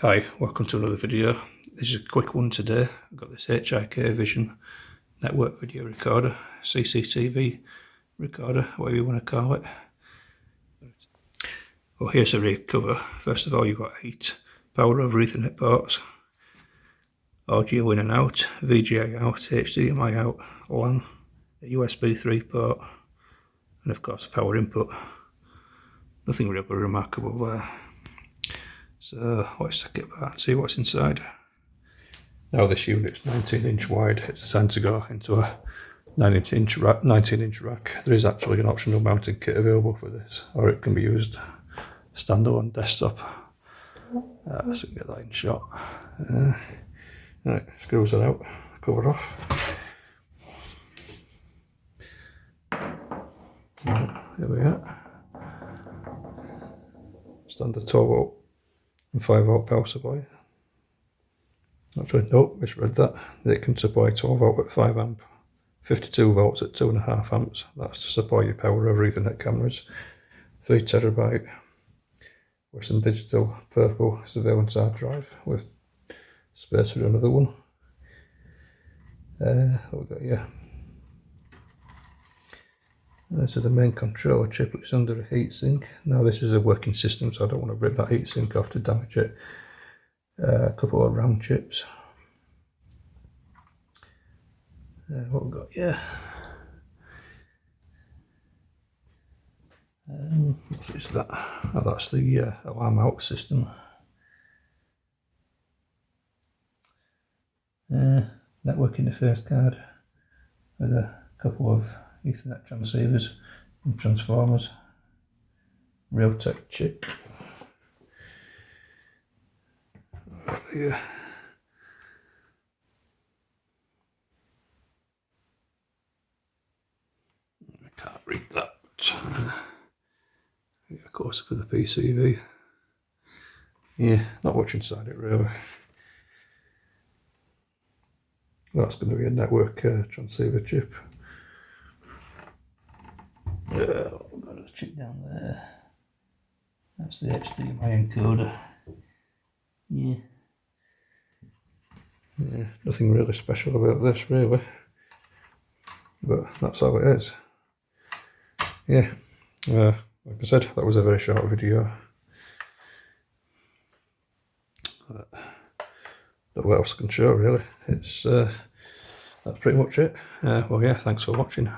Hi, welcome to another video. This is a quick one today. I've got this HIKVision network video recorder, CCTV recorder, whatever you want to call it. Well, here's a rear cover. First of all, you've got 8 power over Ethernet ports, audio in and out, VGA out, HDMI out, LAN, a USB 3 port, and of course a power input. Nothing really remarkable there. So let's take it apart and see what's inside. Now this unit's 19-inch wide. It's designed to go into a 19-inch rack. There is actually an optional mounting kit available for this, or it can be used standalone desktop. So we can get that in shot. Right, screws are out, cover off. Right, here we are. Standard 12 volt and 5 volt power supply. Actually, nope, misread that. They can supply 12 volt at 5 amp, 52 volts at 2.5 amps. That's to supply your power over Ethernet cameras. 3 terabyte Western Digital purple surveillance hard drive with space for another one. What we got here? So the main controller chip is under a heatsink. Now this is a working system, so I don't want to rip that heatsink off to damage it. A couple of RAM chips. What we got here? What's that? Oh, that's the alarm out system. Network interface card with a couple of Ethernet transceivers and transformers. Realtek chip. Right there. I can't read that. Get a close up of the PCB. Yeah, not much inside it really. That's going to be a network transceiver chip. We've got a chip down there. That's the HDMI encoder. Yeah, nothing really special about this really, but that's how it is. Yeah, like I said, that was a very short video. But what else I can show really? It's that's pretty much it. Well, yeah, thanks for watching.